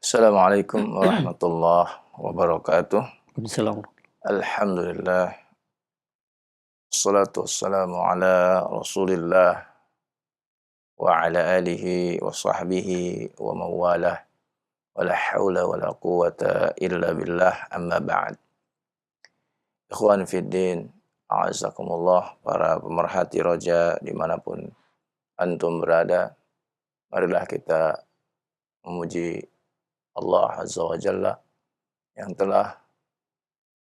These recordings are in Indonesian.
Assalamualaikum warahmatullahi wabarakatuh. Waalaikumsalam. Alhamdulillah. Assalatu wassalamu ala rasulillah wa ala alihi wa sahbihi wa mawalah. Wa la hawla wa la quwata illa billah amma ba'd. Ikhwan fiddin, a'azakumullah, para pemerhati roja dimanapun antum berada. Marilah kita memuji Allah Azza wa Jalla yang telah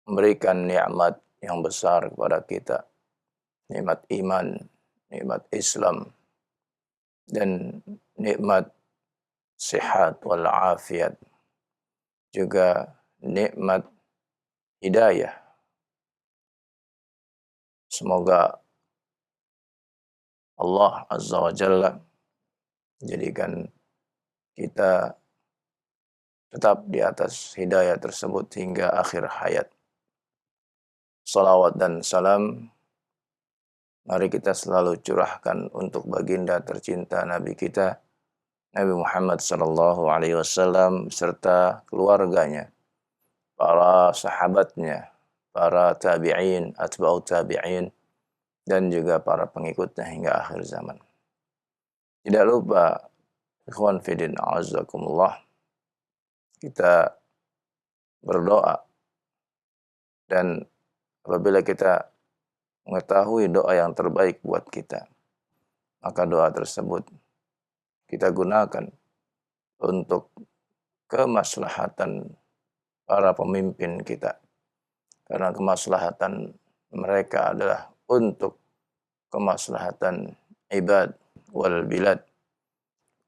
memberikan nikmat yang besar kepada kita, nikmat iman, nikmat Islam, dan nikmat sehat wal afiat, juga nikmat hidayah. Semoga Allah Azza wa Jalla jadikan kita tetap di atas hidayah tersebut hingga akhir hayat. Salawat dan salam mari kita selalu curahkan untuk baginda tercinta Nabi kita, Nabi Muhammad sallallahu alaihi wasallam, serta keluarganya, para sahabatnya, para tabi'in, atba'u tabi'in, dan juga para pengikutnya hingga akhir zaman. Tidak lupa, ikhwan fidin a'azakumullah, kita berdoa, dan apabila kita mengetahui doa yang terbaik buat kita, maka doa tersebut kita gunakan untuk kemaslahatan para pemimpin kita. Karena kemaslahatan mereka adalah untuk kemaslahatan ibad wal bilad,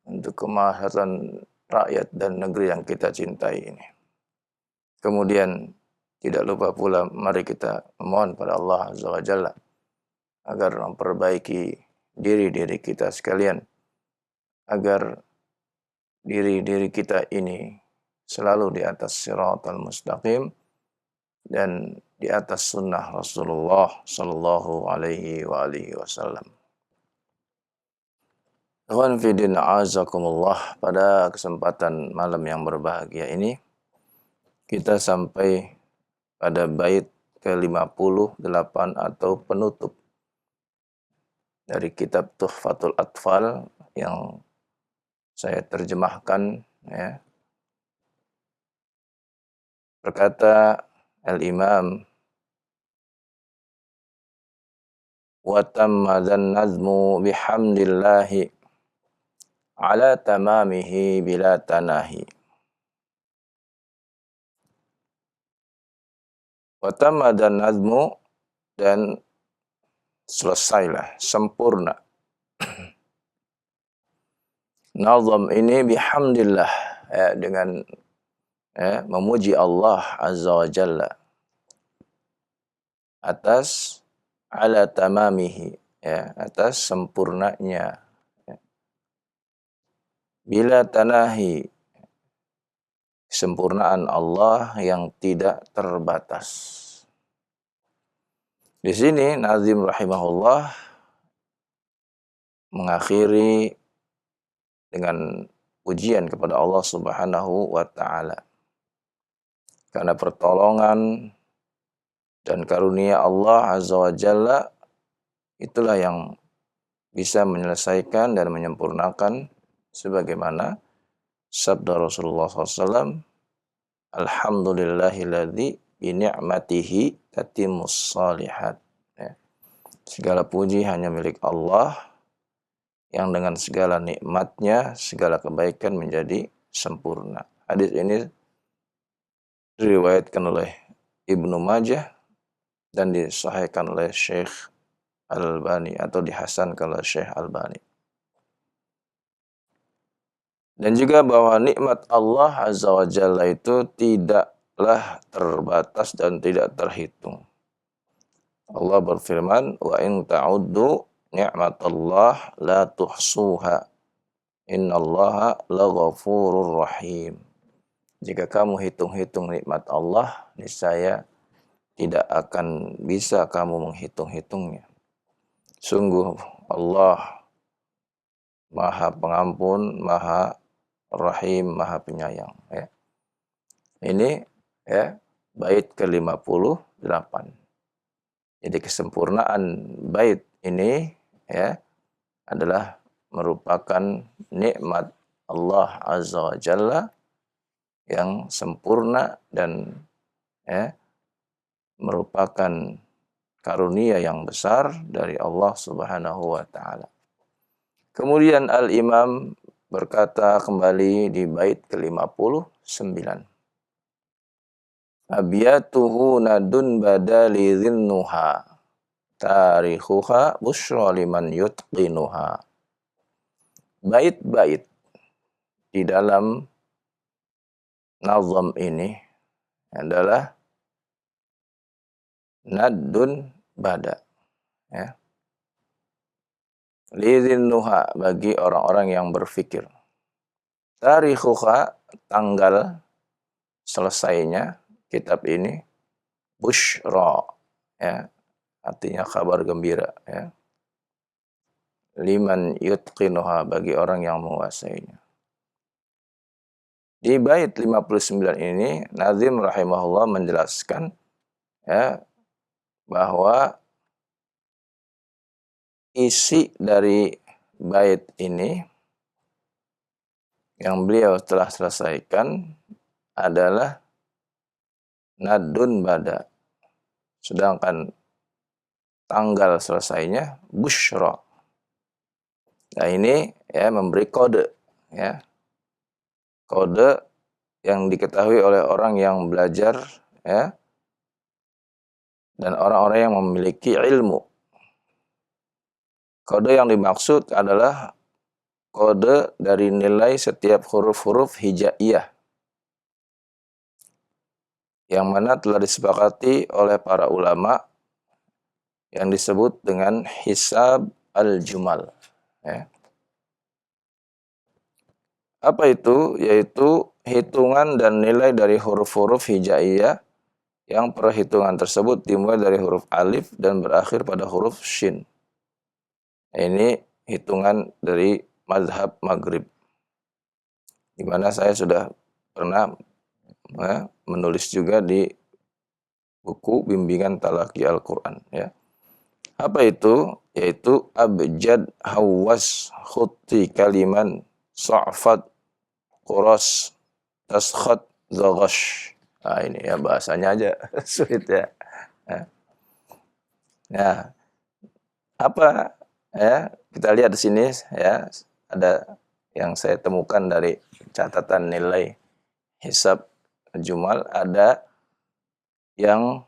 untuk kemaslahatan rakyat dan negeri yang kita cintai ini. Kemudian tidak lupa pula mari kita memohon pada Allah Azza wa Jalla agar memperbaiki diri-diri kita sekalian, agar diri-diri kita ini selalu di atas siratal mustaqim dan di atas sunnah Rasulullah sallallahu alaihi wa alihi wasallam. Ikhwan fidin a'azakumullah, pada kesempatan malam yang berbahagia ini kita sampai pada bait ke-58 atau penutup dari kitab Tuhfatul Atfal yang saya terjemahkan, ya. Berkata Al-Imam, wa tamma dzan nazmu bihamdillahi ala tamamihi bila tanahi. Wa tamma dzan nazmu, dan selesailah, sempurna. Nazam ini bihamdillah, ya, dengan memuji Allah Azza wa Jalla atas ala tamamihi, ya, atas sempurnanya, ya. Bila tanahi, kesempurnaan Allah yang tidak terbatas. Di sini Nazim rahimahullah mengakhiri dengan pujian kepada Allah Subhanahu wa taala. Karena pertolongan dan karunia Allah Azza wa Jalla itulah yang bisa menyelesaikan dan menyempurnakan, sebagaimana sabda Rasulullah SAW, alhamdulillahilladzi bini'matihi tatimmus shalihat. Ya. Segala puji hanya milik Allah yang dengan segala nikmatnya segala kebaikan menjadi sempurna. Hadis ini diriwayatkan oleh Ibnu Majah dan disahihkan oleh Syekh Al-Albani atau dihasankan oleh Syekh Al-Albani. Dan juga bahwa nikmat Allah Azza wa Jalla itu tidaklah terbatas dan tidak terhitung. Allah berfirman, wa in ta'uddu ni'matallah la tuhsuha innallaha laghafurur rahim. Jika kamu hitung-hitung nikmat Allah, niscaya tidak akan bisa kamu menghitung-hitungnya. Sungguh Allah Maha Pengampun, Maha Ar-Rahim, Maha Penyayang. Ya. Ini ya bait ke-58. Jadi kesempurnaan bait ini ya adalah merupakan nikmat Allah Azza wa Jalla yang sempurna dan ya merupakan karunia yang besar dari Allah Subhanahu wa taala. Kemudian Al-Imam berkata kembali di bait ke-59. Abiyatuhu nadun badali dhinnuha tarikhuha busyra liman yutqinuha. Bait-bait di dalam nazam ini adalah nadun bada. Ya. Lidhinnuha bagi orang-orang yang berfikir. Tarikhuha tanggal selesainya kitab ini busyra ya artinya kabar gembira ya liman yutqinuha bagi orang yang menguasainya. Di bait 59 ini Nazim rahimahullah menjelaskan ya bahwa isi dari bait ini yang beliau telah selesaikan adalah nadun bada. Sedangkan tanggal selesainya busyra. Nah ini ya memberi kode ya. Kode yang diketahui oleh orang yang belajar ya dan orang-orang yang memiliki ilmu. Kode yang dimaksud adalah kode dari nilai setiap huruf-huruf hijaiyah yang mana telah disepakati oleh para ulama yang disebut dengan hisab al-jumal. Ya. Apa itu? Yaitu hitungan dan nilai dari huruf-huruf hijaiyah yang perhitungan tersebut dimulai dari huruf alif dan berakhir pada huruf shin. Ini hitungan dari mazhab Maghrib. Di mana saya sudah pernah menulis juga di buku bimbingan talaki Al-Quran. Ya. Apa itu? Yaitu abjad hawas khutti kaliman sa'fat quras taskhat zaghash. Nah ini ya bahasanya aja sulit ya. Nah, apa ya? Kita lihat di sini ya ada yang saya temukan dari catatan nilai hisab jumal, ada yang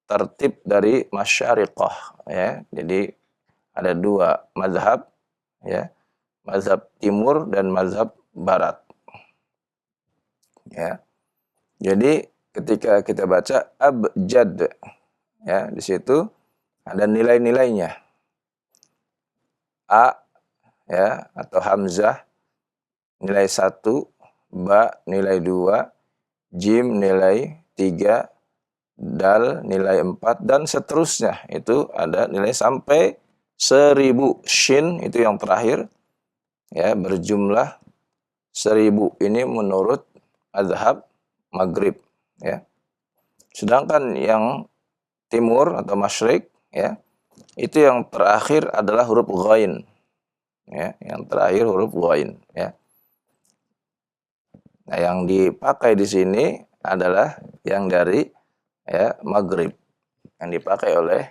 tertib dari masyariqah ya. Jadi ada dua mazhab ya. Mazhab timur dan mazhab barat. Ya. Jadi ketika kita baca abjad ya, di situ ada nilai-nilainya. A ya atau hamzah nilai 1, ba nilai 2, jim nilai 3, dal nilai 4 dan seterusnya. Itu ada nilai sampai 1000. Shin itu yang terakhir ya berjumlah 1000. Ini menurut mazhab Maghrib ya. Sedangkan yang timur atau masyrik ya itu yang terakhir adalah huruf ghain. Ya, yang terakhir huruf ghain ya. Nah, yang dipakai di sini adalah yang dari ya Maghrib yang dipakai oleh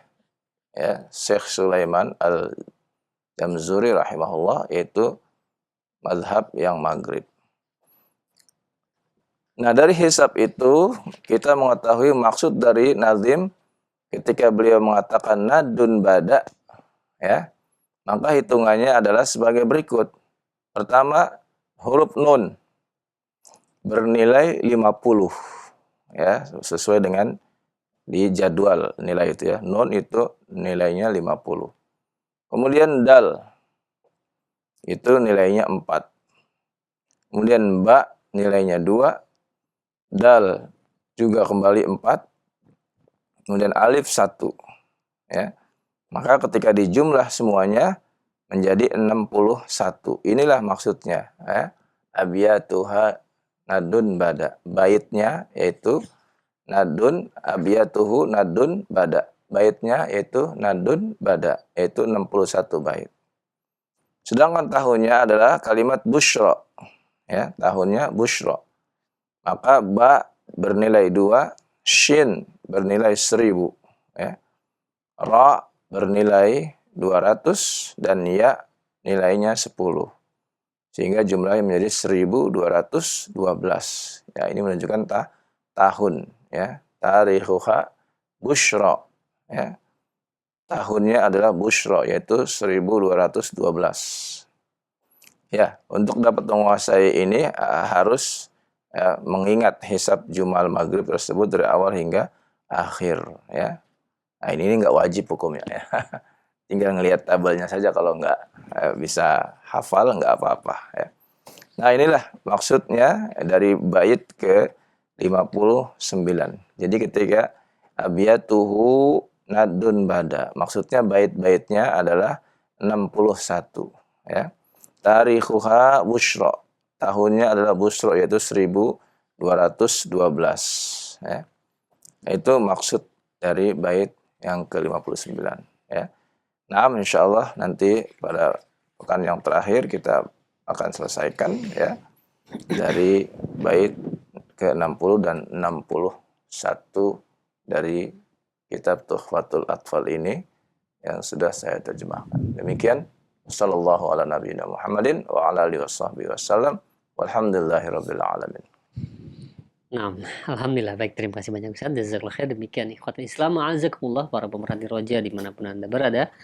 ya Syekh Sulaiman Al-Jamzuri rahimahullah, yaitu mazhab yang Maghrib. Nah, dari hisab itu kita mengetahui maksud dari nazim ketika beliau mengatakan nadun bada ya, maka hitungannya adalah sebagai berikut. Pertama, huruf nun bernilai 50 ya, sesuai dengan di jadwal nilai itu ya. Nun itu nilainya 50. Kemudian dal itu nilainya 4. Kemudian ba nilainya 2. Dal juga kembali 4. Kemudian alif 1 ya. Maka ketika dijumlah semuanya menjadi 61. Inilah maksudnya ya. abiyatuha nadun bada. Baitnya yaitu nadun, abiyatuhu nadun bada. Baitnya yaitu nadun bada, yaitu 61 bait. Sedangkan tahunnya adalah kalimat busyra. Ya, tahunnya busyra. Maka ba bernilai 2, shin bernilai 1000, ya. Ra bernilai 200 dan ya nilainya 10. Sehingga jumlahnya menjadi 1212. Ya, ini menunjukkan tahun, ya. Tarikhuha busyra, ya. Tahunnya adalah busyra, yaitu 1212. Ya, untuk dapat menguasai ini harus mengingat hisab Jumal Maghrib tersebut dari awal hingga akhir, ya. Nah, ini nggak wajib hukumnya, ya. Tinggal ngelihat tabelnya saja, kalau nggak bisa hafal nggak apa-apa, ya. Nah, inilah maksudnya dari bait ke 59. Jadi ketika abiyatuhu nadun bada, maksudnya bait-baitnya adalah 61, ya. Tarikhuha busyra, tahunnya adalah busyra, yaitu 1212, ya. Itu maksud dari bait yang ke-59, ya. Nah, insyaallah nanti pada pekan yang terakhir kita akan selesaikan, ya, dari bait ke-60 dan 61 dari kitab Tuhfatul Atfal ini yang sudah saya terjemahkan. Demikian, sallallahu ala nabiyina Muhammadin wa ala alihi washabbihi wasallam walhamdulillahirabbil alamin. Nah, alhamdulillah, baik, terima kasih banyak Ustaz. Jazakallahu khair. Demikian ikhwatul Islam, a'azakumullah, para pemerhati roja dimanapun Anda berada.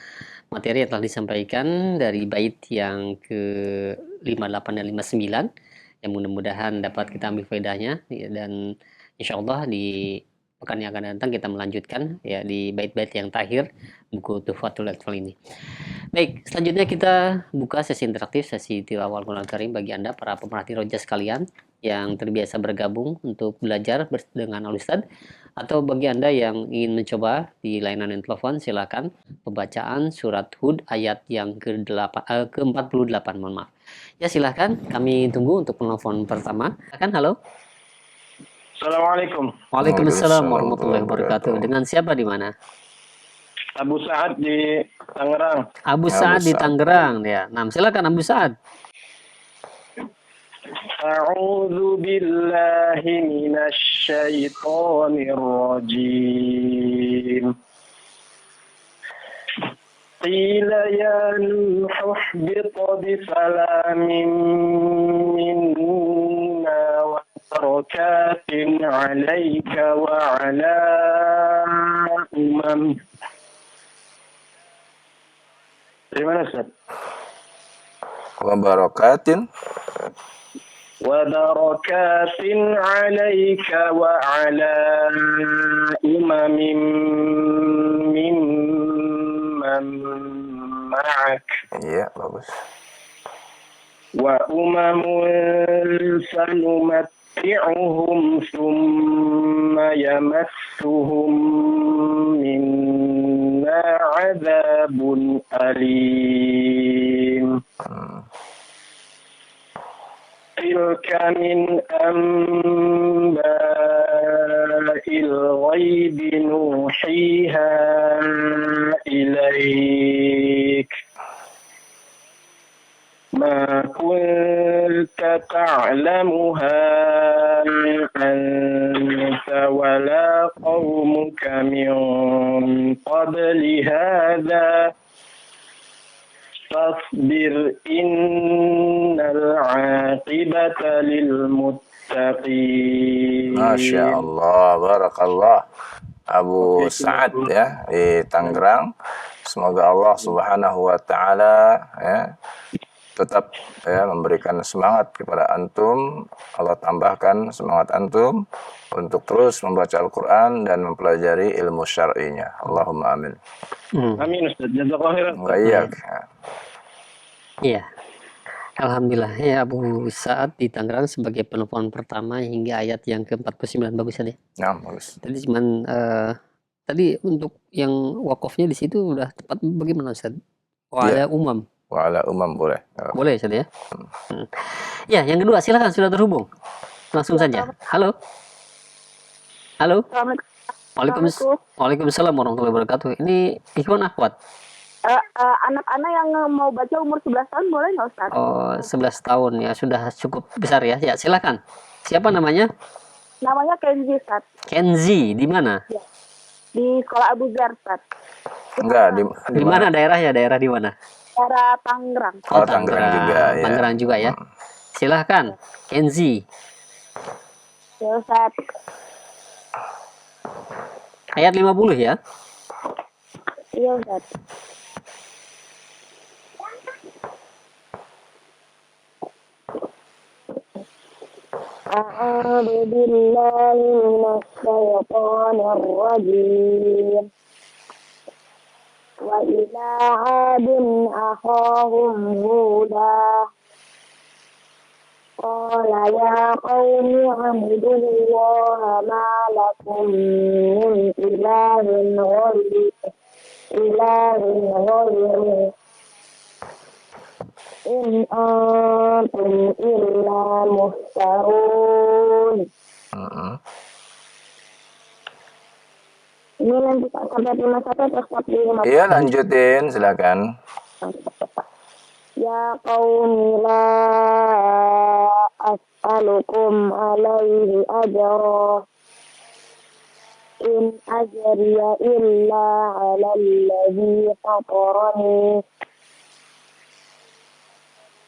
Materi yang telah disampaikan dari bait yang ke-58 dan 59 yang mudah-mudahan dapat kita ambil faedahnya, ya, dan insyaallah di pekan yang akan datang kita melanjutkan, ya, di bait-bait yang terakhir buku Tuhfatul Atfal ini. Baik, selanjutnya kita buka sesi interaktif, sesi tilawah Al-Quran Karim bagi Anda para pemerhati roja sekalian yang terbiasa bergabung untuk belajar dengan Al-Ustadz, atau bagi Anda yang ingin mencoba di layanan telepon, silakan pembacaan surat Hud ayat yang ke-48, mohon maaf. Ya, silakan, kami tunggu untuk penelpon pertama. Silakan, halo. Assalamualaikum. Waalaikumsalam warahmatullahi wabarakatuh. Dengan siapa di mana? Abu Sa'ad di Tangerang. Abu Sa'ad di Tangerang, ya. Nah, silakan Abu Sa'ad. A'udzu billahi minasy syaithanir rajim. Qila ya Nuh ihbit bi salamin minna wa barakatin 'alaika wa 'ala umam. Dari mana, Ustaz? Wa barakatin وبركات عليك وعلى أمم ممن معك. Iya, bagus. وأمم سنمتعهم ثم يمسهم منا عذاب أليم. تلك من أنباء الغيب نوحيها إليك ما كنت تعلمها أنت ولا قومك من قبل هذا فاصبر إن العاقبة للمتقين. Masya Allah, barakallah. Abu Sa'ad, ya, di Tangerang. Semoga Allah Subhanahu wa taala, ya, tetap, ya, memberikan semangat kepada antum. Allah tambahkan semangat antum untuk terus membaca Al-Qur'an dan mempelajari ilmu syar'inya. Allahumma amin. Amin, Ustaz. Jazakallahu khairan. Wa iyyak. Iya. Alhamdulillah, ya, Abu Sa'ad di Tangerang sebagai penelpon pertama hingga ayat yang ke-49. Bagus ya. Nah, bagus. Tadi cuman tadi untuk yang wakofnya di situ udah tepat bagaimana, Ustaz? Iya. Ada umam. wa ala umam boleh. Boleh Ustaz ya. Ya, yang kedua silakan, sudah terhubung. Langsung saja. Halo. Halo. Waalaikumsalam warahmatullahi wabarakatuh. Ini ikhwan akhwat. Anak-anak yang mau baca umur 11 tahun boleh nggak Ustaz? Oh, 11 tahun ya, sudah cukup besar ya. Ya, silakan. Siapa namanya? Namanya Kenzi Ustaz. Kenzi, di mana? Di sekolah Abu Zar Ustaz. Enggak, Di mana daerahnya? Daerah di mana? Daerah Tangerang. Oh, Tangerang juga ya. Tangerang juga ya. Silahkan, Kenzi. Ya Ustaz. Ayat 50 ya. Iya Ustaz. A'udzu billahi minasy syaithanir rajim. Wa ila 'adin akhahum huda. Qala ya qaumi 'budullaha ma lakum min ilahin ghairuh. In antum illa muftarun. Ini lanjut sampai 51 terus sampai 50. Iya, lanjutin, silakan. Ya qaumi la as'alukum alaihi ajra. In ajriya illa 'alal ladzi fatarani.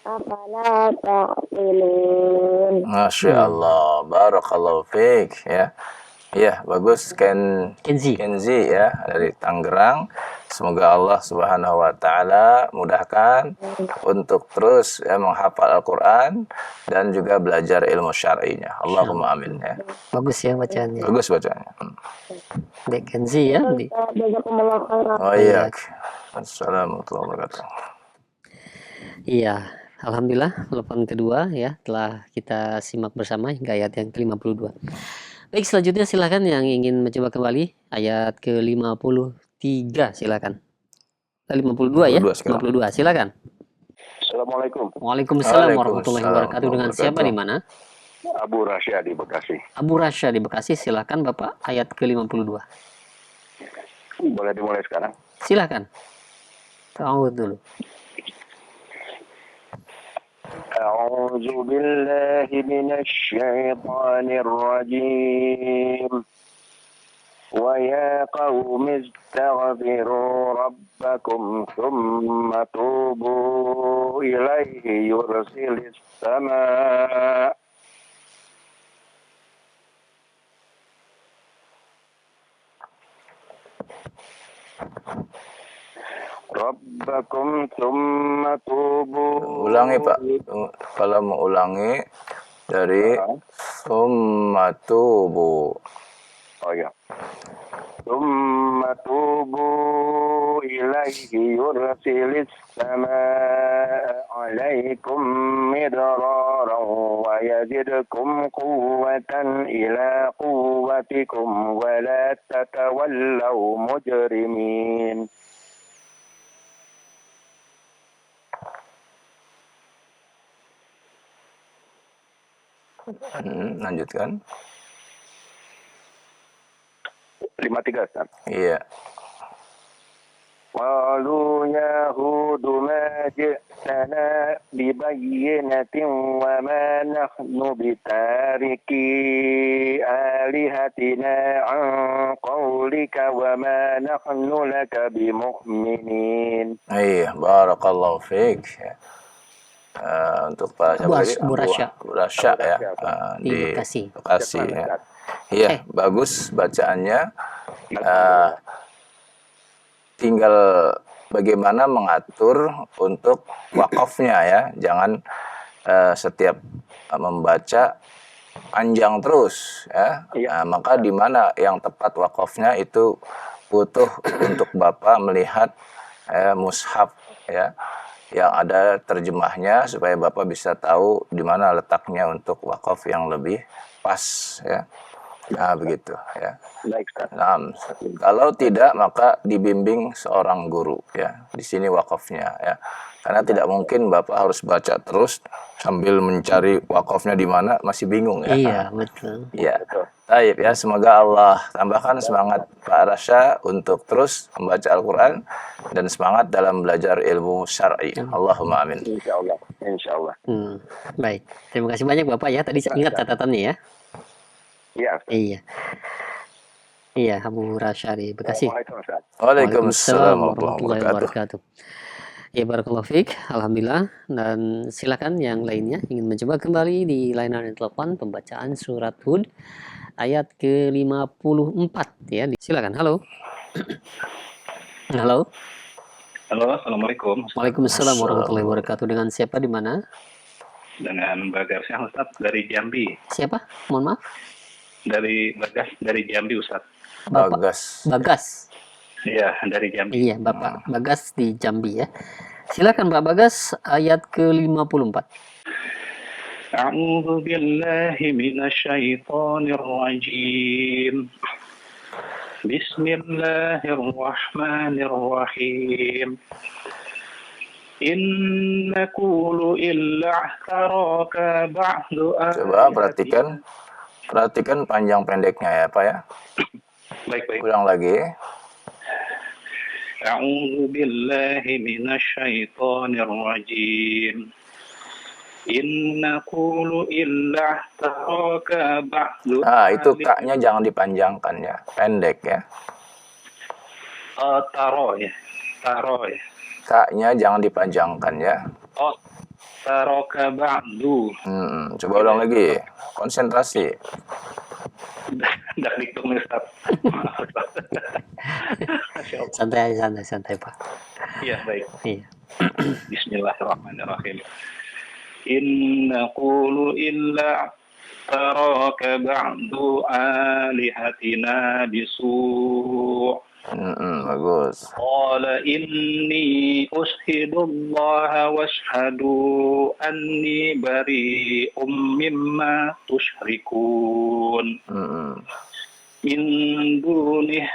Afala ta'qilun. Masya Allah, barakallahu fiik ya. Ya, bagus Kenzi. Kenzi ya dari Tangerang. Semoga Allah Subhanahu wa taala mudahkan untuk terus ya menghafal Al-Qur'an dan juga belajar ilmu syar'inya. Allahumma amin ya. Bagus ya bacaannya. Bagus bacanya. Dek Kenzi ya. Jazakumullah khairan. Oh iya. Assalamualaikum warahmatullahi wabarakatuh. Iya, alhamdulillah telepon kedua ya telah kita simak bersama hingga ayat yang ke-52. Baik, selanjutnya silakan yang ingin mencoba kembali ayat ke-53 silakan. 52 ya? 52 silakan. Assalamualaikum. Waalaikumsalam warahmatullahi wabarakatuh. Dengan siapa di mana? Abu Rasya di Bekasi. Abu Rasya di Bekasi, silakan Bapak ayat ke-52. Boleh dimulai sekarang? Silakan. Ta'awud dulu. أعوذ بالله من الشيطان الرجيم ويا قوم استغفروا ربكم ثم توبوا إليه يرسل السماء Rabbakum thumma tubu. Ulangi Pak, kalau mau ulangi dari summa tubu. Oh ya. Thumma tubu ilaihi yursilis samaa alaikum midraran wa yazidkum quwwatan ila quwwatikum wa la tatawallaw mujrimin. Lanjutkan. 53 Ustaz. Iya. Qalu ya Hud ma ji'tana bi bayyinatin wa ma nahnu bitariki alihatina an qawlika wa ma nahnu laka bimu'minin. Iya, barakallahu fiik. Untuk Pak siapa tadi? Abu Rasya. Abu Rasya ya. Di Bekasi. Bekasi ya. Iya, bagus bacaannya. Tinggal bagaimana mengatur untuk wakafnya ya. Jangan setiap membaca panjang terus ya. Maka di mana yang tepat wakafnya itu butuh untuk Bapak melihat mushaf ya yang ada terjemahnya supaya Bapak bisa tahu di mana letaknya untuk wakaf yang lebih pas ya. Nah, begitu ya. Baik, Ustaz. Nah, kalau tidak maka dibimbing seorang guru ya. Di sini wakafnya ya. Karena tidak mungkin Bapak harus baca terus sambil mencari wakafnya di mana, masih bingung ya. Iya, betul. Ya. Betul. Baik ya, semoga Allah tambahkan semangat Pak Rasya untuk terus membaca Al-Qur'an dan semangat dalam belajar ilmu syar'i. Allahumma amin. Insya Allah. Insya Allah. Baik. Terima kasih banyak Bapak ya. Tadi ingat catatannya ya. Iya, Ustaz. Iya. Iya, Abu Rasya di Bekasi. Waalaikumsalam, Ustaz. Waalaikumsalam warahmatullahi wabarakatuh. Ya, barakallahu fiik. Alhamdulillah. Dan silakan yang lainnya ingin mencoba kembali di layanan telepon pembacaan surat Hud ayat ke-54 ya. Silakan. Halo. Halo. Halo, Assalamualaikum. Waalaikumsalam warahmatullahi wabarakatuh. Dengan siapa di mana? Dengan Bagas yang Ustaz dari Jambi. Siapa? Mohon maaf. Dari Bagas dari Jambi, Ustaz. Bapak Bagas. Bagas. Iya, dari Jambi. Iya, Bapak Bagas di Jambi ya. Silakan Pak Bagas ayat ke-54. A'udzu billahi minasyaitonir rajim. Bismillahirrahmanirrahim. In naqulu illa taraka ba'du. Coba perhatikan panjang pendeknya ya, Pak ya. Baik. Ulang lagi. A'udzu billahi minasyaitonir rajim. In naqulu illa taraka ba'du. Nah, itu kaknya jangan dipanjangkan ya, pendek ya. Taro ya. Kaknya jangan dipanjangkan ya. Oh, taraka ba'du. Coba ulang lagi. Konsentrasi. Dak diktum Ustaz. Santai Pak. Iya, baik. Iya. Bismillahirrahmanirrahim. In naqulu illa taraka ba'du alihatina bisu'. Bagus. Qala inni ushidullaha washhadu anni bari'um mimma tusyrikun. Min dunih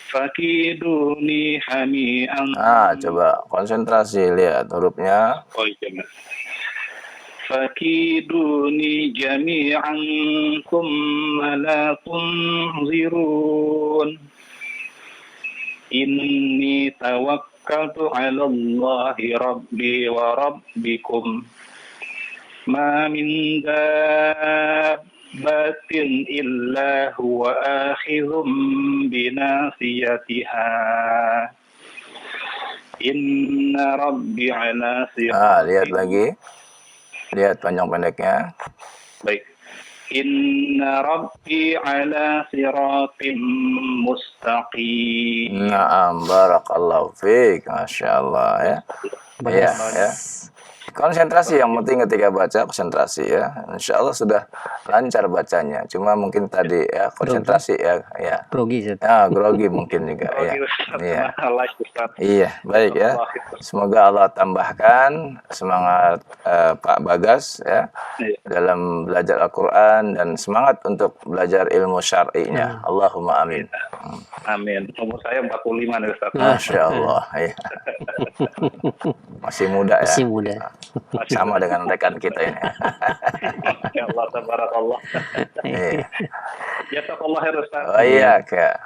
fakiduni hami'an. Coba konsentrasi, lihat hurufnya. Oh iya. Fakiduni jami'an thumma la tunzirun. Inni tawakkaltu 'ala Allahi rabbi wa rabbikum. Ma min dabbatin illa huwa akhidhum binasiyatiha. Inna rabbi 'ala siratin. Lihat lagi. Lihat panjang pendeknya. Baik. Inna rabbi 'ala siratim mustaqim. Na'am, barakallahu fiik. Masya Allah ya. Iya ya. Konsentrasi yang penting ketika baca, konsentrasi ya. Insya Allah sudah lancar bacanya. Cuma mungkin tadi ya konsentrasi ya. Grogi Ustaz. Grogi mungkin juga ya. Iya, baik ya. Semoga Allah tambahkan semangat Pak Bagas ya dalam belajar Al-Qur'an dan semangat untuk belajar ilmu syar'inya. Allahumma amin. Amin. Umur saya 45 nih Ustaz. Masya Allah ya. Masih muda ya. Masih muda. Sama dengan rekan kita ini. Ya Allah, tabarakallah. Iya. Ya taqallah Ustaz. Oh iya, Kak.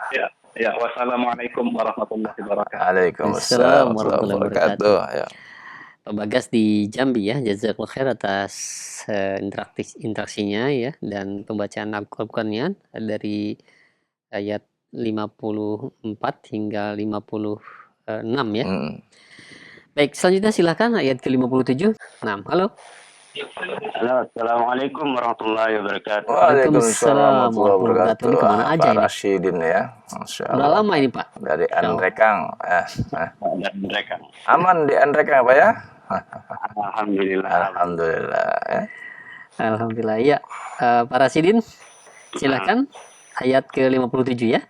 Ya, wassalamualaikum warahmatullahi wabarakatuh. Waalaikumsalam warahmatullahi wabarakatuh. Ya. Pak Bagas di Jambi ya, jazakallahu khair atas interaksinya ya dan pembacaan Al-Qur'annya dari ayat 54 hingga 56 ya. Baik, selanjutnya silakan ayat ke-57. Nah, halo. Halo, assalamualaikum warahmatullahi wabarakatuh. Waalaikumsalam warahmatullahi wabarakatuh. Ini kemana aja Pak ini? Rasyidin ya. Masya Udah Allah. lama ini Pak. Dari Anrekang. Mereka. Aman di Anrekang Pak ya? Alhamdulillah. Alhamdulillah ya. Alhamdulillah ya. Pak Rasidin, silakan ayat ke-57 ya.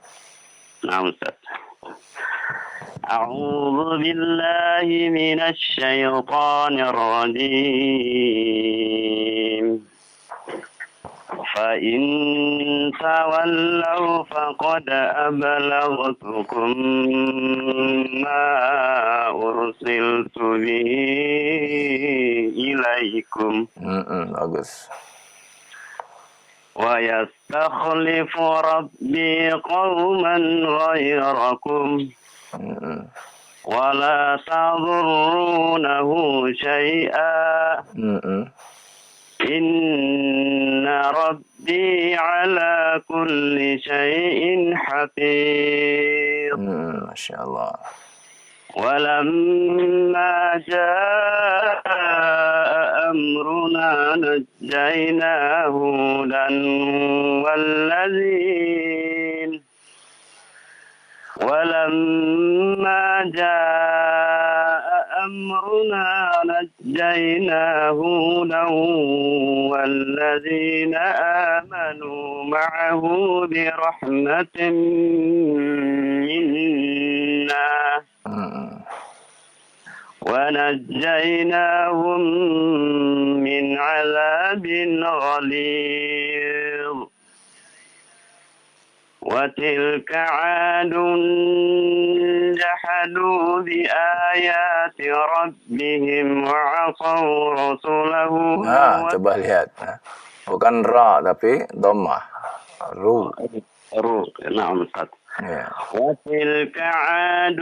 Nah, Ustaz. أعوذ بالله من الشيطان الرجيم فإن تولوا فقد أبلغتكم ما أرسلت به إليكم Bagus. ويستخلف ربي قوما غيركم ولا تضرونه شيئا إن ربي على كل شيء حفيظ. ما شاء الله. ولما جاء أمرنا نجينا هودا والذين ولما جاء أمرنا نجينا هودا والذين آمنوا معه برحمة منا ونجيناهم من عذاب غليظ. وتلك عاد جحدوا بآيات ربهم وعصوا رسله. Coba lihat. Bukan ra tapi dhammah. Ru. نعم Ustaz. Ya. وتلك عاد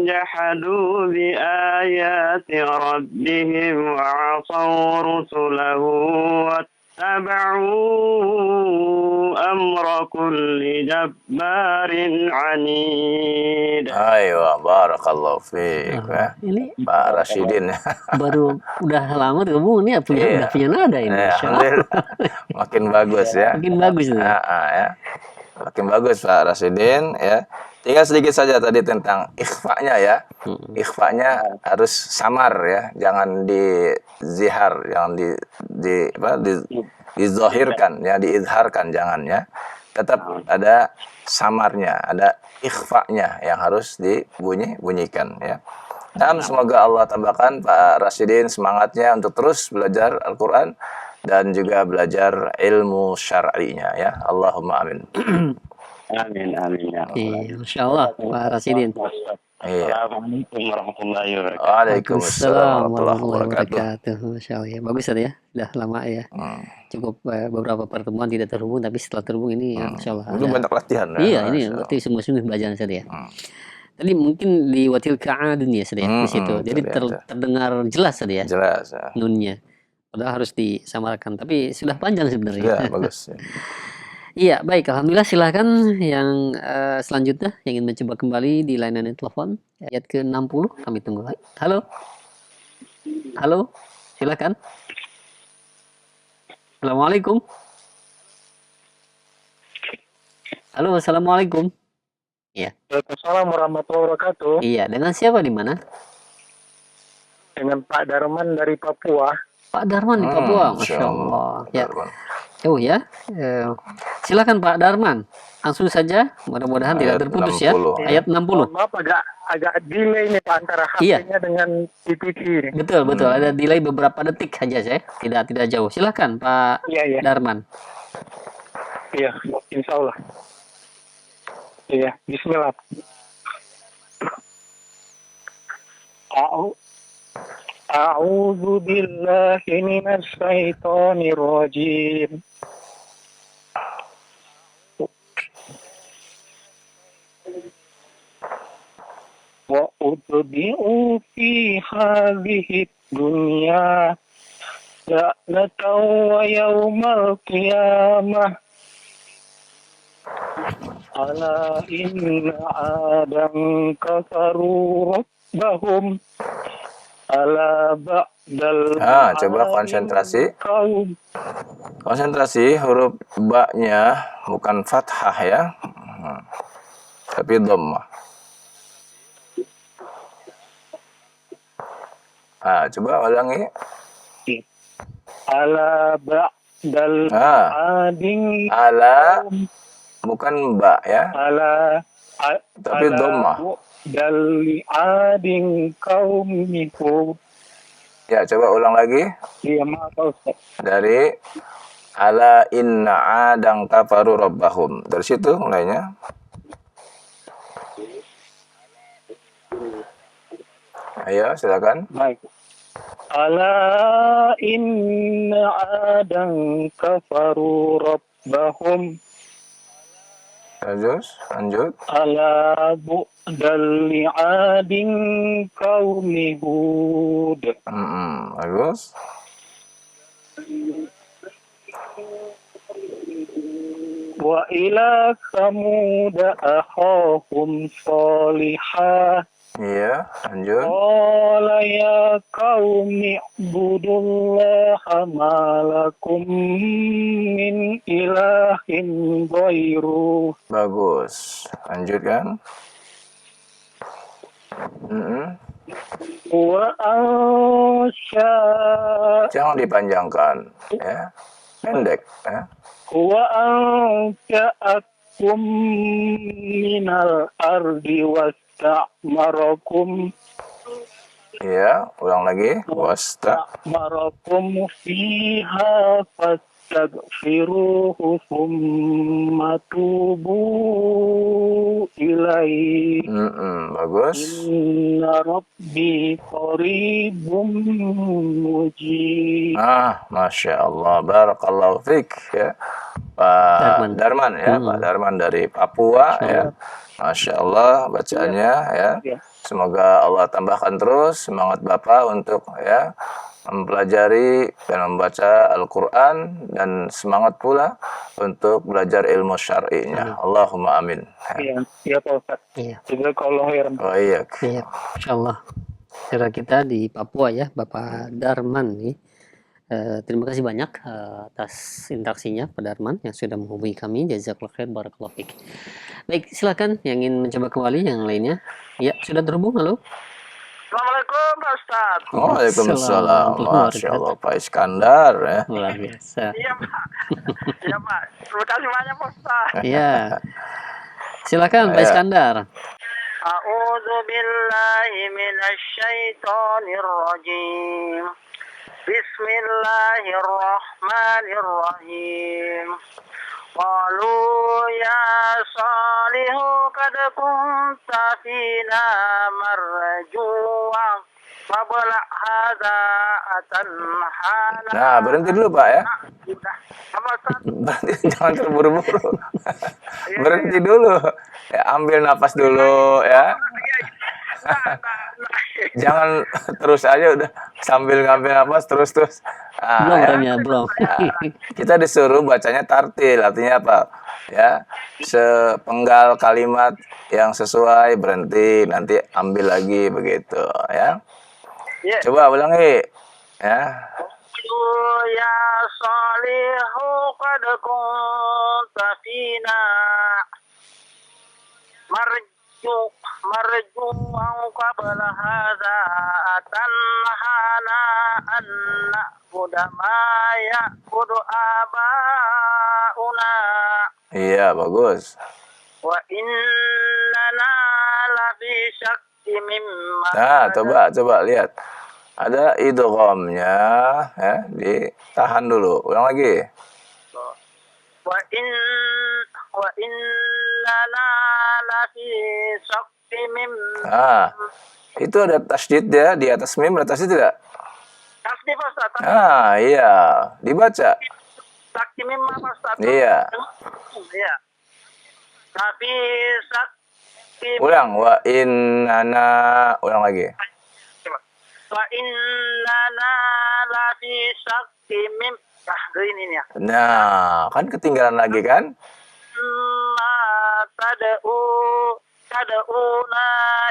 جحدوا بآيات ربهم وعصوا رسله واتبعوا أمر كل جبار عنيد. Aywa, barakallahu fiik. Ini Pak Rasyidin. baru udah lama gabung ini udah punya nada ini. Masya Allah. Alhamdulillah. Makin bagus ya. Makin bagus nih. Ya. Makin bagus Pak Rasyidin ya. Tinggal sedikit saja tadi tentang ikhfa'nya ya. Ikhfa'nya harus samar ya, jangan dizihar, jangan dizahirkan ya, diizharkan jangan ya. Tetap ada samarnya, ada ikhfa'nya yang harus dibunyikan ya. Dan semoga Allah tambahkan Pak Rasyidin semangatnya untuk terus belajar Al-Qur'an dan juga belajar ilmu syar'inya ya. Allahumma amin. Amin ya. Iya, Masya Allah Pak Rasidin. Assalamualaikum warahmatullahi wabarakatuh. Waalaikumsalam warahmatullahi wabarakatuh. Masya Allah ya. Bagus tadi ya. Sudah lama ya. Cukup beberapa pertemuan tidak terhubung, tapi setelah terhubung ini ya, Masya Allah. Itu banyak latihan ya. Iya, ini berarti sungguh-sungguh belajar saja ya. Tadi mungkin di watil ka'adun ya saja di situ. Jadi terdengar jelas saja ya. Jelas ya. Nunnya. Padahal harus disamarkan, tapi sudah panjang sebenarnya. Ya, bagus. Ya. Iya, baik. Alhamdulillah, silakan yang selanjutnya yang ingin mencoba kembali di layanan telepon ayat ke-60 kami tunggu. Halo. Halo. Silakan. Assalamualaikum. Halo, assalamualaikum. Iya. Waalaikumsalam warahmatullahi wabarakatuh. Iya, dengan siapa di mana? Dengan Pak Darman dari Papua. Pak Darman di Papua, Masya Allah. Ya. Oh ya, silakan Pak Darman. Langsung saja, mudah-mudahan tidak terputus 60. Ya. Ayat 60. Maaf agak delay nih Pak antara HP-nya dengan PPT. Betul. Ada delay beberapa detik saja saya. Tidak jauh. Silakan Pak Darman. Iya, insya Allah. Iya, bismillah. A'udzu billahi minasy syaithanir rajim. Wa utbi'u fi hadhihi dunya la'natan wa yawmal qiyamah ala inna adam kafaru rabbahum ala ba'dal coba konsentrasi. Konsentrasi huruf ba-nya bukan fathah ya. Tapi dhammah. Coba ulangi. Ala ba'dal ading. Ala bukan ba ya. Tapi dhammah. Dari ading kaumiku. Ya, coba ulang lagi. Iya, maaf Ustaz. Dari Ala inna adang kafaru rabbahum. Dari situ mulainya. Ayo, silakan. Baik. Ala inna adan kafaru rabbahum. Lanjut. Ala bu'dal li'adin qaumi Hud. Bagus. Wa ila Samud akhahum salihah. Iya, lanjut. Qala ya qaumi ibudullaha ma lakum min ilahin ghairuh. Bagus. Lanjutkan. Wa ansha Jangan dipanjangkan, ya. Pendek, ya. wa ansha'akum minal ardi wasta'marakum Iya, ulang lagi. marakum fiha fastaghfiruhu thumma tubu ilaihi Bagus. inna rabbi qaribum mujib. Masya Allah, barakallahu fik, ya. Pak Darman, ya, Pak Darman dari Papua, ya. Masya Allah bacaannya, ya. Semoga Allah tambahkan terus semangat Bapak untuk, ya, mempelajari dan membaca Al-Quran, dan semangat pula untuk belajar ilmu syar'inya. Allahumma amin. Iya Pak Ustaz. Iya. Jazakallahu khairan. Oh iya. Iya, Masya Allah. Saudara kita di Papua ya, Bapak Darman nih. Terima kasih banyak atas interaksinya Pak Darman yang sudah menghubungi kami. Jazakallahu khair, barakallahu fiik. Baik, silakan yang ingin mencoba kembali yang lainnya. Ya, sudah terhubung, halo. Assalamualaikum Pak Ustaz. Waalaikumsalam. Masya Allah, Pak Iskandar, ya. Luar biasa. Iya Pak. Iya Pak. Terima kasih banyak Pak Ustaz. Iya. Silakan Pak Ya. Iskandar. A'udzu billahi minasy syaithanir rajim. Bismillahirrahmanirrahim. Qalu ya Salihu qad kunta fina marjuwa qabla hadza atanhana. Nah, berhenti dulu, Pak, ya. Apa Ustaz? Berhenti, jangan terburu-buru. Berhenti dulu. Ya, ambil napas dulu, ya. Jangan terus aja udah sambil ngambil napas terus. Belum Ya. remnya, belum. Kita disuruh bacanya tartil, artinya apa? Ya, sepenggal kalimat yang sesuai, berhenti, nanti ambil lagi, begitu, ya. Ya. Coba ulangi, ya. Ya Salihu qad kunta fina marju'an qabla hadza atanhana an na'budu ma ya'budu abauna Iya, bagus. wa innana lafi syakki mimma Nah, coba lihat. Ada idghamnya, ya, ditahan dulu. Ulang lagi. wa innana lafi syakki mimma Nah, itu ada tasydid ya, di atas mim ada tasydid tidak? Sakti Pak Ustaz. Nah, iya, dibaca. Sakti mimma Pak Ustaz. Iya. Iya. Tapi sakti Ulang, wa innana, ulang lagi. wa innana lafi sakti mim ini nih ya. Nah, kan ketinggalan lagi kan? Ma tad'una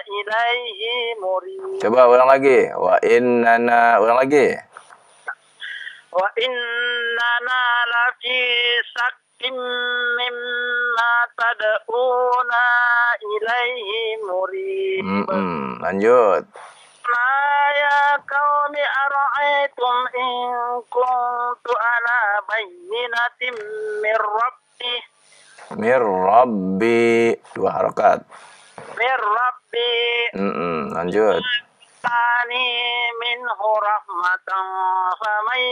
ilaihi murid. Coba ulang lagi. Wa innana, ulang lagi. Wa innana lafi saktim mimma tad'una ilaihi murid. Lanjut. Ya qaumi ara'aytum in kuntu ala bayyinatin min rabbi Mir Rabbi, 2 harakat. min rabbi Lanjut. azaqtani minhu rahmatan faman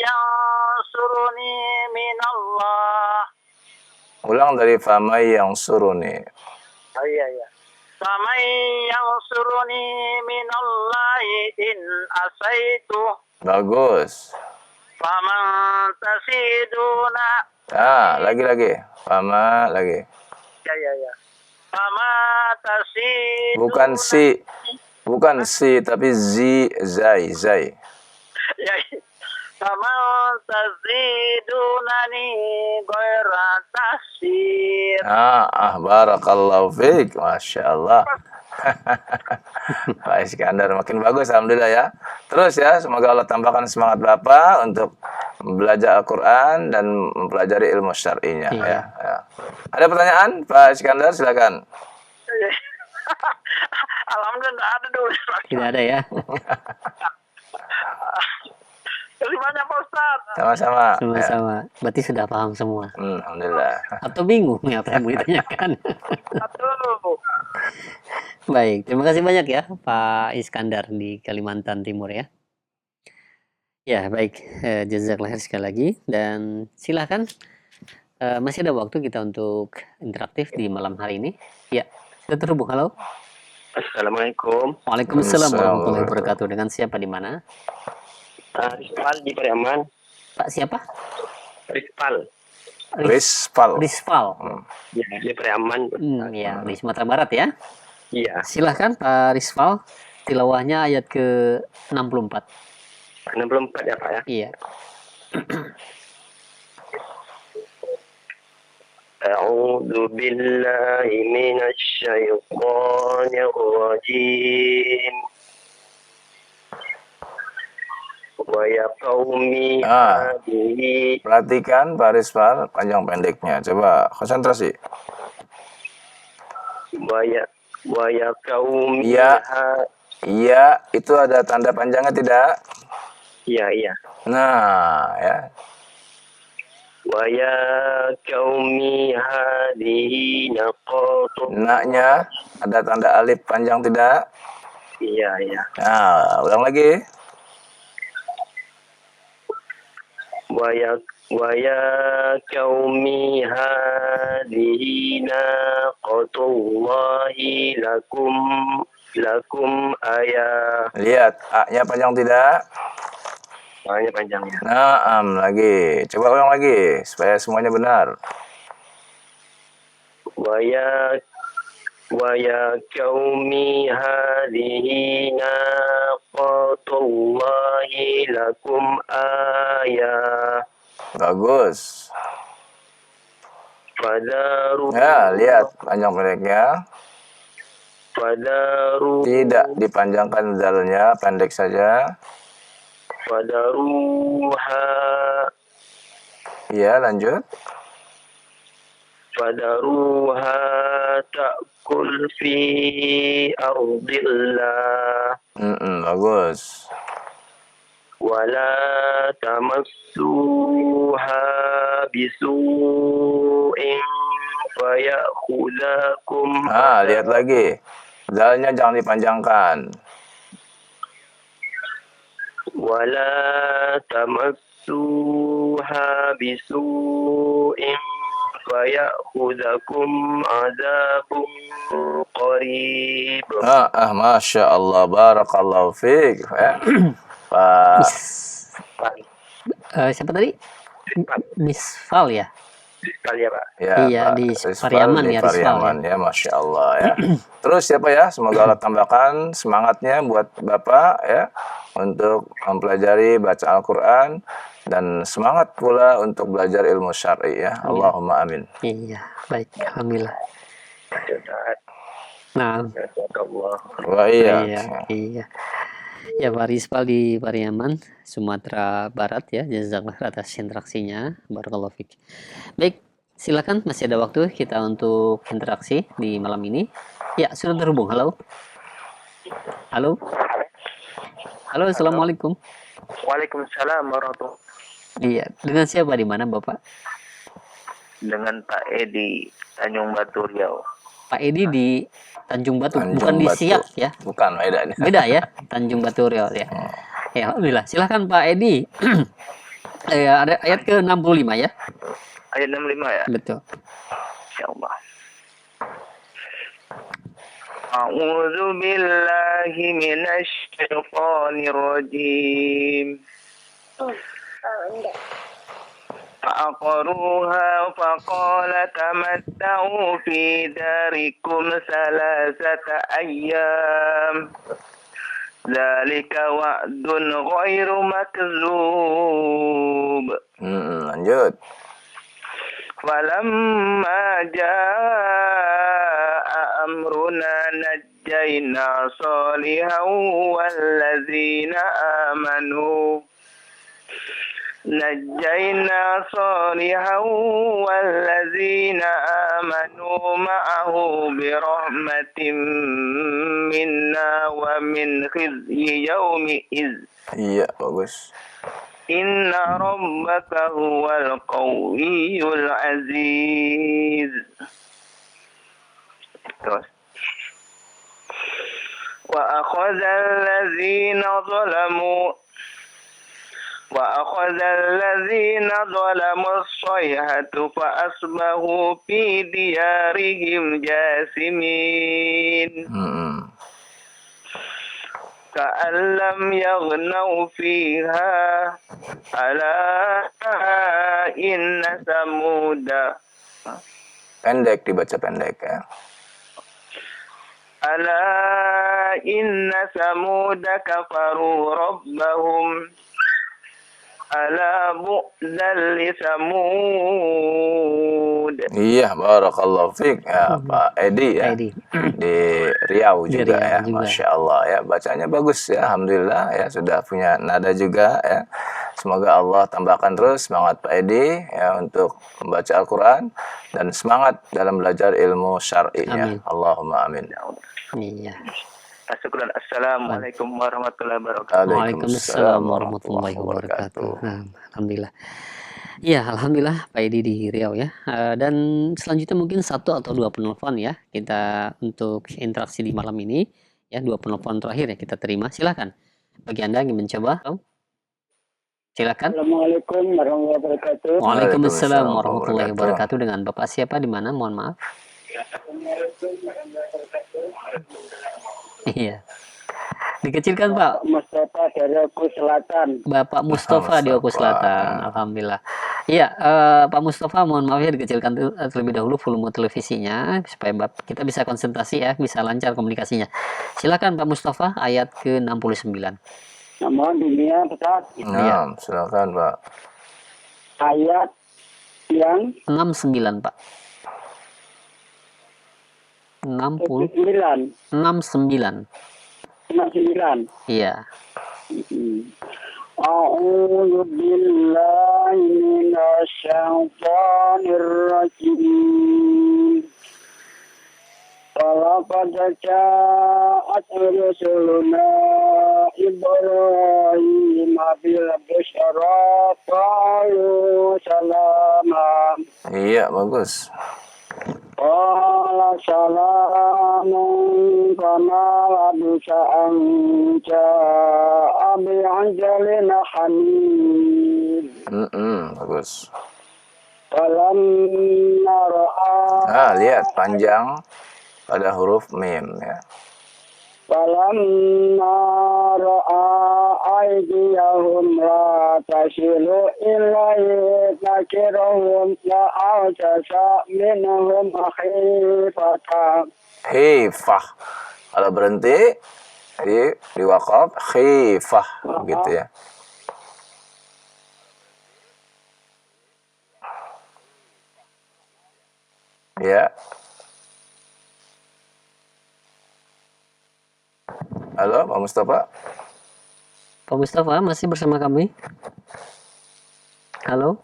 yansuruni minallah. Ulang dari famay yang suruni. Oh, iya. Faman yansuruni minallahi in asaitu. Bagus. Faman tasiduna. Lagi. Fama lagi. Ya. Fama tasiduna. Bukan si, tapi zai. Ya. Faman tazidunani ghaira tasir. Barakallahu fiik. Masya Allah. Pak Iskandar makin bagus, alhamdulillah ya. Terus ya, semoga Allah tambahkan semangat Bapak untuk belajar Al-Quran dan mempelajari ilmu syar'inya. Iya. Ya. Ada pertanyaan, Pak Iskandar? Silakan. Alhamdulillah ada dulu. Tidak ada ya. Terima banyak Pak Ustaz. Sama-sama. Sama-sama. Berarti sudah paham semua. Alhamdulillah. Atau bingung ya apa yang mau ditanyakan? Aduh. Baik, terima kasih banyak ya Pak Iskandar di Kalimantan Timur ya. Ya baik, jazakallah khair sekali lagi dan silahkan masih ada waktu kita untuk interaktif di malam hari ini. Ya, sudah terhubung. Halo. Assalamualaikum. Waalaikumsalam warahmatullahi wabarakatuh. Dengan siapa di mana? Rizpal di Pariaman. Pak siapa? Rizpal. Rizpal. Ya, di Pariaman. Ya, di Sumatera Barat ya. Iya. Silahkan Pak Rizpal, tilawahnya ayat ke 64. 64 ya Pak ya. Iya. A'udzu billahi minasy syaithanir rajim. Wa ya qaumi hadhihi. Perhatikan Pak Rizpal, panjang pendeknya. Coba konsentrasi. Wa ya qaumi. Iya, itu ada tanda panjangnya tidak? Iya. Nah, ya. Wa ya qaumi hadhihi naqatu. Naknya ada tanda alif panjang tidak? Iya. Nah, ulang lagi. Wa ya qaumi hadhihi naqatullahi lakum ayah. Lihat, A-nya panjang tidak? Soalnya panjangnya. Naam lagi. Coba ulang lagi supaya semuanya benar. Wa ya qaumi hadhihi naqatullahi lakum ayah. Bagus. Fadaru. Ya, lihat panjang pendeknya. Fadaru. Tidak dipanjangkan dalnya, pendek saja. Fadaruha. Iya, lanjut. Fadaruha ta'kul fi ardillah. Bagus. Wala tamassuha bisu'in fayakhudakum. Lihat lagi. Dalnya jangan dipanjangkan. Wala tamassuha bisu'in fayakhudakum azabun qarib. Masya Allah, barakallahu fiik. Pak. Siapa tadi? Misfal ya? Sekali ya Pak. Ya, iya, Pak di Rizpal, Pariaman di ya, Rizpal Pariaman ya, Masya Allah ya. Terus siapa ya, semoga Allah tambahkan semangatnya buat Bapak ya, untuk mempelajari baca Al-Quran, dan semangat pula untuk belajar ilmu syar'i ya. Allahumma amin. Iya, baik, alhamdulillah. Nah, Wa iya. iya. Ya, Pak Rizpal di Pariaman, Sumatera Barat ya. Jazakallah atas interaksinya. Barakallahu fiik. Baik, silakan, masih ada waktu kita untuk interaksi di malam ini. Ya, sudah terhubung. Halo. Halo. Halo, assalamualaikum. Waalaikumsalam warahmatullahi. Iya, dengan siapa di mana Bapak? Dengan Pak Edi Tanjung Batu Riau. Pak Edi di Tanjung Batu, Tanjung bukan di Batu. Siak ya. Bukan bedanya. Beda ya, Tanjung Batu Riau ya. Ya, alhamdulillah. Silahkan Pak Edi. Ada ayat ke-65 ya. Ayat 65 ya. Betul. Insyaallah. A'udzu billahi minasy syaithanir rajim. فعقروها فقال تمتعوا في داركم 3 أيام ذلك وعد غير مكذوب Lanjut. فلما جاء أمرنا نجينا صالحا والذين آمنوا معه برحمة منا ومن خزي يومئذ Iya, bagus. إن ربك هو القوي العزيز. Terus. وأخذ الذين ظلموا الصيحة فأصبحوا في ديارهم جاثمين كأن لم يغنوا فيها ألا إن ثمود Pendek, dibaca pendek ya. ألا إن ثمود كفروا ربهم ألا بؤدا لثمود. Iya, barakallahu fiik ya Pak Edi ya. Edi. Di Riau Di juga Riau ya. juga. Masya Allah ya, bacanya bagus ya, alhamdulillah ya, sudah punya nada juga ya. Semoga Allah tambahkan terus semangat Pak Edi ya untuk membaca Al-Quran dan semangat dalam belajar ilmu syar'inya. Amin. Allahumma amin. Iya. Syukran. Assalamualaikum warahmatullahi wabarakatuh. Waalaikumsalam warahmatullahi wabarakatuh. Nah, alhamdulillah. Iya, alhamdulillah Pak Edi di Riau ya. Dan selanjutnya mungkin 1 atau 2 penelpon ya kita untuk interaksi di malam ini. Ya, 2 penelpon terakhir ya kita terima. Silakan. Bagi Anda yang mencoba, silakan. Assalamualaikum warahmatullahi wabarakatuh. Waalaikumsalam warahmatullahi wabarakatuh. Dengan Bapak siapa di mana? Mohon maaf. Iya. Dikecilkan Pak. Mustafa dari Oku Selatan. Bapak Mustafa di Oku Selatan. Alhamdulillah. Iya, Pak Mustafa mohon maaf ya dikecilkan terlebih dahulu volume televisinya supaya kita bisa konsentrasi ya, bisa lancar komunikasinya. Silakan Pak Mustafa ayat ke-69. Namun dunia Ustaz. Nah, silakan Pak. Ayat yang 69 Pak. 69. 69. Iya. A'udzu billahi minasyaitonir rajim. Walaqad ja'at rusuluna Ibrahim bil busyra qalu salama. Iya, bagus. Qala salamun kama labisa an ja'a bi'ajalin hamid. Bagus. Falamma ra'a Lihat panjang pada huruf mim ya. Falamma ra'a aydiyahum la tasilu ilaihi nakirahum fa'ajasa minhum khifatan. Khifah. Kalau berhenti di waqaf khifah gitu ya. Ya. Halo Pak Mustafa. Pak Mustafa masih bersama kami? Halo?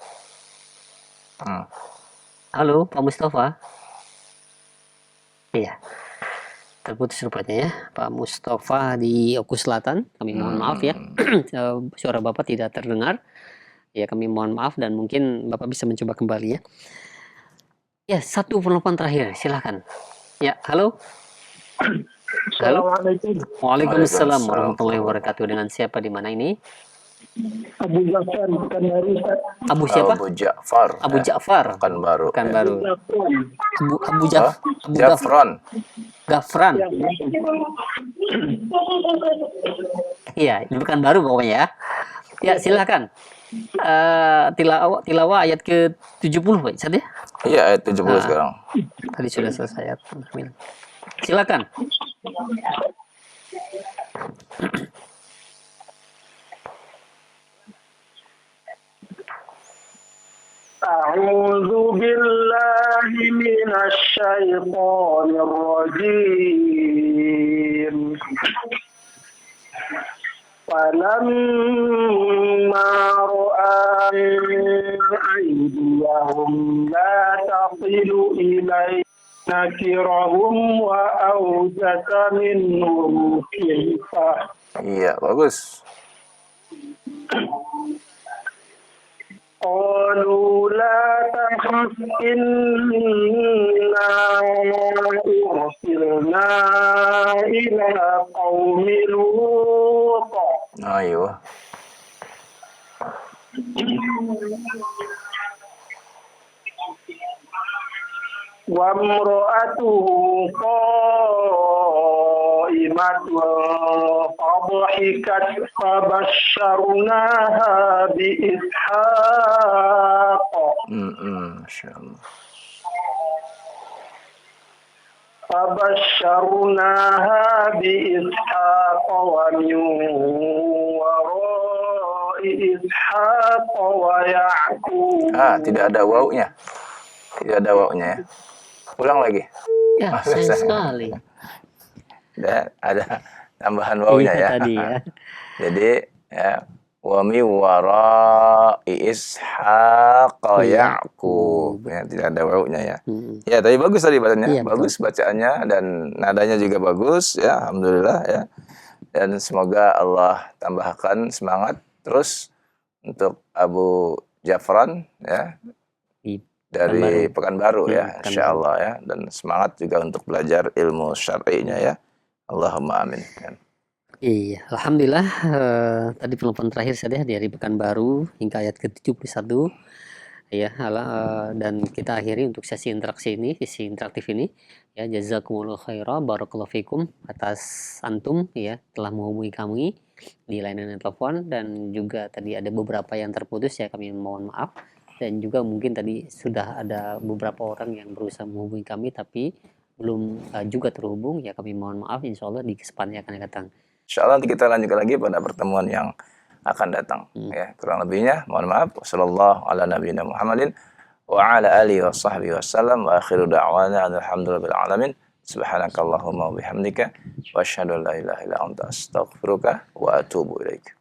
Halo Pak Mustafa? Iya. Terputus rupanya ya. Pak Mustafa di Oku Selatan. Kami mohon maaf ya. Suara Bapak tidak terdengar. Ya kami mohon maaf dan mungkin Bapak bisa mencoba kembali ya. Ya, 1 penelpon terakhir, silahkan. Ya, halo. Halo. Assalamualaikum. Waalaikumsalam Waalaikumsalam. warahmatullahi wabarakatuh. Dengan siapa di mana ini? Abu Jafar, Pekanbaru, Ustaz. Abu siapa? Abu Ja'far. Abu Ja'far. Pekanbaru. Pekanbaru. Jafar. Abu Oh, Jafron. Gafran. Iya, ini Pekanbaru pokoknya ya. Ya, silakan. Tilawah ayat ke-70 Pak Ustaz ya. Iya, ayat 70 sekarang. Tadi sudah selesai ayat. Silakan. أعوذ بالله من الشيطان الرجيم فلما رأى أيديهم لا تصل إليه نكرهم وأوجس منهم خيفة Iya, bagus. قالوا لا تخف إنا أرسلنا إلى قوم لوط Ayo. وامرأته قائمة فضحكت فبشرناها بإسحاق Masya Allah. فبشرناها بإسحاق ومن وراء إسحاق ويعقوب. Tidak ada wawunya. Tidak ada wawunya ya. Ulang lagi. Ya, sayang sekali. Ada tambahan wawunya Iya, ya. tadi ya. Jadi ya, wa mi wara'i Ishaq Iya. Ya'qub. Ya, tidak ada wawunya ya. Hmm. Ya, tapi bagus tadi bacaannya. Iya, Bagus bacaannya dan nadanya juga bagus ya. Alhamdulillah ya. Dan semoga Allah tambahkan semangat terus untuk Abu Jafran ya Di dari Pekanbaru ya, Pekanbaru. insyaallah ya, dan semangat juga untuk belajar ilmu syar'inya ya. Allahumma amin. Iya, alhamdulillah tadi penelpon terakhir saya dari Pekanbaru hingga ayat ke-71 ya, dan kita akhiri untuk sesi interaksi ini, sesi interaktif ini ya. Jazakumullah khairah, barakallahu fikum atas antum ya telah menghubungi kami di layanan telepon, dan juga tadi ada beberapa yang terputus ya, kami mohon maaf. Dan juga mungkin tadi sudah ada beberapa orang yang berusaha menghubungi kami tapi belum juga terhubung ya, kami mohon maaf. Insya Allah di kesempatan yang akan datang. Insyaallah nanti kita lanjutkan lagi pada pertemuan yang akan datang ya. Kurang lebihnya mohon maaf. Wassallallahu ala nabiyina Muhammadin wa ala alihi wa sahbihi wasallam wa akhiru da'wana alhamdulillahil alamin. Subhanakallahumma wa bihamdika wa asyhadu an la ilaha illa anta astaghfiruka wa atubu ilaik.